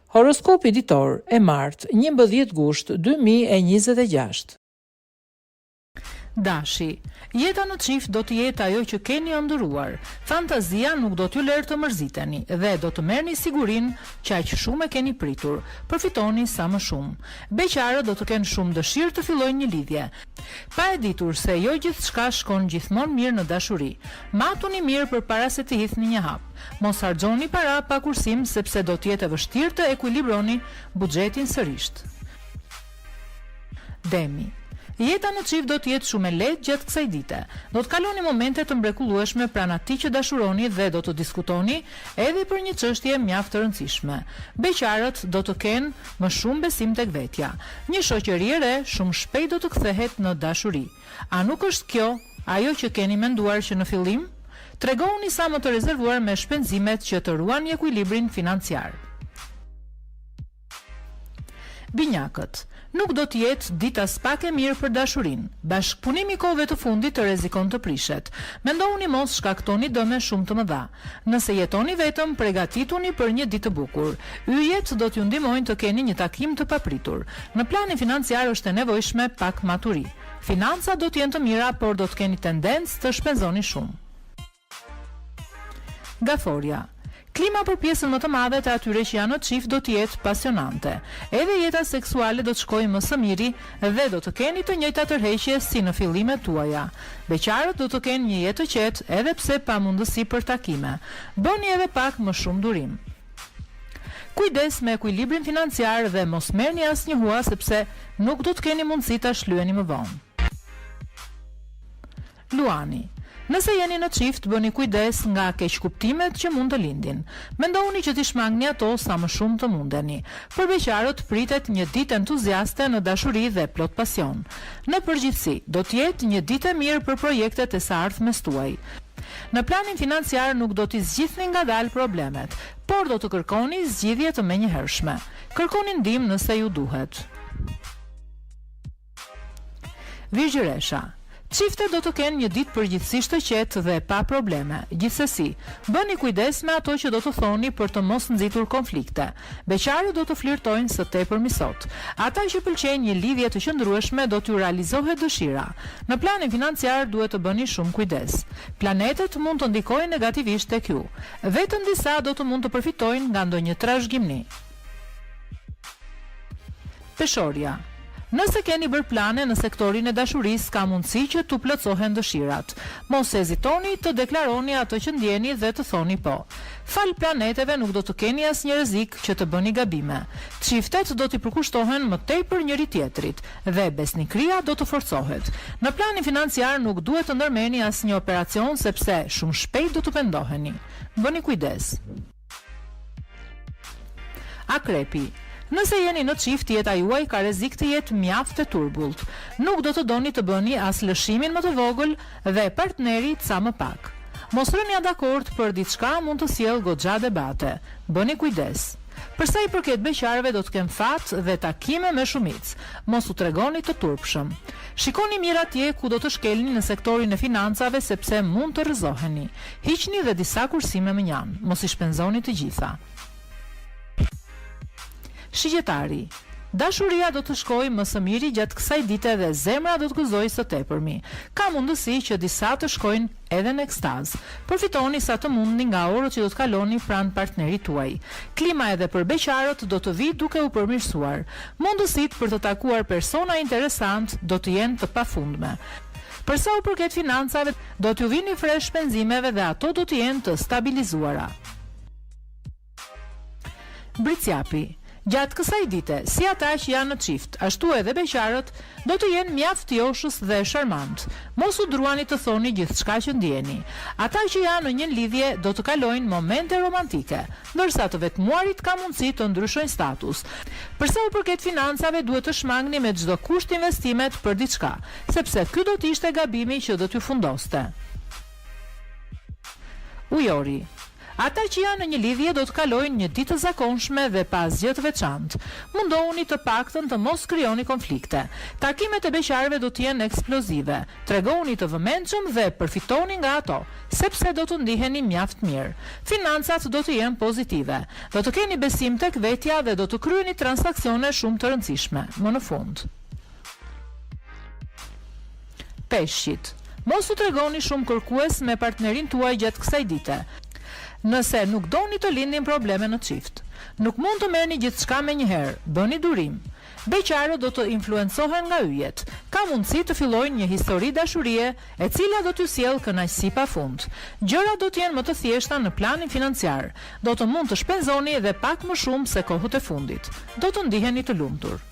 Horoskopi ditor e martë, 11 gusht 2026. Dashi, jeta në çift do të jetë ajo që keni ëndërruar. Fantazia nuk do t'ju lërë të mërziteni dhe do të merrni sigurinë që aq shumë e keni pritur. Përfitoni sa më shumë. Beqarët do të kenë shumë dëshirë të fillojnë një lidhje. Pa e ditur se jo gjithçka shkon gjithmonë mirë në dashuri. Matuni mirë përpara se të hidhni një hap. Mos harxoni para pa kursim sepse do të jetë e vështirë të ekuilibroni buxhetin sërish. Demi. Jeta në çift do të jetë shumë e lehtë gjatë kësaj dite. Do të kaloni momente të mrekullueshme pranë atij që dashuroni dhe do të diskutoni edhe për një çështje mjaft të rëndësishme. Beqarët do të kenë më shumë besim tek vetja. Një shoqëri e re shumë shpejt do të kthehet në dashuri. A nuk është kjo ajo që keni menduar që në fillim? Tregoni sa më të rezervuar me shpenzimet që të ruani ekuilibrin financiar. Binjakët. Nuk do të jetë dita s'pak e mirë për dashurinë. Bashkëpunimi i kohëve të fundit të rrezikon të prishet. Mendoni mos shkaktoni dëme shumë të mëdha. Nëse jetoni vetëm, përgatituni për një ditë të bukur. Yjet do t'ju ndihmojnë të keni një takim të papritur. Në planin financiar është e nevojshme pak maturi. Financat do të jenë të mira, por do të keni tendencë të shpenzoni shumë. Gaforia. Klima për pjesën më të madhe të atyre që janë në çift do të jetë pasionante. Edhe jeta seksuale do të shkojë më së miri dhe do të keni të njëjta tërheqje si në fillimet tuaja. Beqarët do të kenë një jetë të qetë edhe pse pa mundësi për takime. Bëni edhe pak më shumë durim. Kujdes me ekuilibrin financiar dhe mos merrni asnjë hua sepse nuk do të keni mundësi ta shlyeni më vonë. Luani. Nëse jeni në çift, bëni kujdes nga keqkuptimet që mund të lindin. Mendoni që t'i shmangni ato sa më shumë të mundeni. Për beqarët pritet një ditë entuziaste në dashuri dhe plot pasion. Në përgjithësi, do të jetë një ditë e mirë për projektet e së ardhmes tuaj. Në planin financiar nuk do t'i zgjidhni ngadalë problemet, por do të kërkoni zgjidhje të menjëhershme. Kërkoni ndihmë nëse ju duhet. Virgjëresha. Çiftet do të kenë një ditë përgjithsisht të qetë dhe pa probleme. Gjithsesi, bëni kujdes me ato që do të thoni për të mos nxitur konflikte. Beqarët do të flirtojnë së tepërmi sot. Ata që pëlqejnë një lidhje të qëndrueshme do t'ju realizohet dëshira. Në planin financiar duhet të bëni shumë kujdes. Planetet mund të ndikojnë negativisht tek ju. Vetëm disa do të mund të përfitojnë nga ndonjë trashëgimni. Peshorja. Nëse keni bërë plane në sektorin e dashurisë, ka mundësi që t'u plotësohen dëshirat. Mos hezitoni të deklaroni ato që ndjeni dhe të thoni po. Fal planeteve nuk do të keni asnjë rrezik që të bëni gabime. Çiftet do t'i përkushtohen më tepër njëri tjetrit dhe besnikëria do të forcohet. Në planin financiar nuk duhet të ndërmerrni asnjë operacion sepse shumë shpejt do të pendoheni. Bëni kujdes. Akrepi. Nëse jeni në çift, jeta juaj ka rrezik të jetë mjaft e turbullt. Nuk do të doni të bëni as lëshimin më të vogël dhe partnerit sa më pak. Mos rëni dakord për diçka mund të sjellë goxha debate. Bëni kujdes. Përsa i përket beqarëve do të kenë fat dhe takime me shumicë. Mos u tregoni të turpshëm. Shikoni mirë atje ku do të shkelni në sektorin e financave sepse mund të rrëzoheni. Hiqni dhe disa kursime më njanë. Mos i shpenzoni të gjitha. Shigjetari. Dashuria do të shkojë më së miri gjatë kësaj dite dhe zemra do të gëzojë së tepërmi. Ka mundësi që disa të shkojnë edhe në ekstaz. Përfitoni sa të mundni nga orët që do të kaloni pranë partnerit tuaj. Klima edhe për beqarët do të vijë duke u përmirësuar. Mundësitë për të takuar persona interesant do të jenë të pafundme. Përsa u përket financave, do t'ju vini fresh shpenzimeve dhe ato do të jenë të stabilizuara. Bricjapi. Gjatë kësaj dite, si ata që janë në çift, ashtu edhe beqarët, do të jenë mjaft joshës dhe sharmant. Mos u druani të thoni gjithçka që ndjeni. Ata që janë në një lidhje do të kalojnë momente romantike, ndërsa të vetmuarit ka mundësi të ndryshojnë status. Përsa u përket financave, duhet të shmangni me çdo kusht investimet për diçka, sepse ky do të ishte gabimi që do t'ju fundoste. Ujori. Ata që janë në një lidhje do të kalojnë një ditë të zakonshme dhe pas gjë të veçantë. Mundohuni të paktën të mos krijoni konflikte. Takimet e beqarëve do të jenë eksplozive. Tregoni të vëmendshëm dhe përfitoni nga ato, sepse do të ndiheni mjaft mirë. Financat do të jenë pozitive. Do të keni besim tek vetja dhe do të kryeni transaksione shumë të rëndësishme. Më në fund. Peshqit. Mos u tregoni shumë kërkues me partnerin tuaj gjatë kësaj dite. Nëse nuk doni të lindin probleme në çift. Nuk mund të merrni gjithçka me njëherë, bëni durim. Beqarët do të influencohen nga yjet. Ka mundësi të fillojnë një histori dashurie, e cila do t'ju sjellë kënaqësi pafund. Gjërat do të jenë më të thjeshta në planin financiar. Do të mund të shpenzoni edhe pak më shumë se kohët e fundit. Do të ndiheni të lumtur.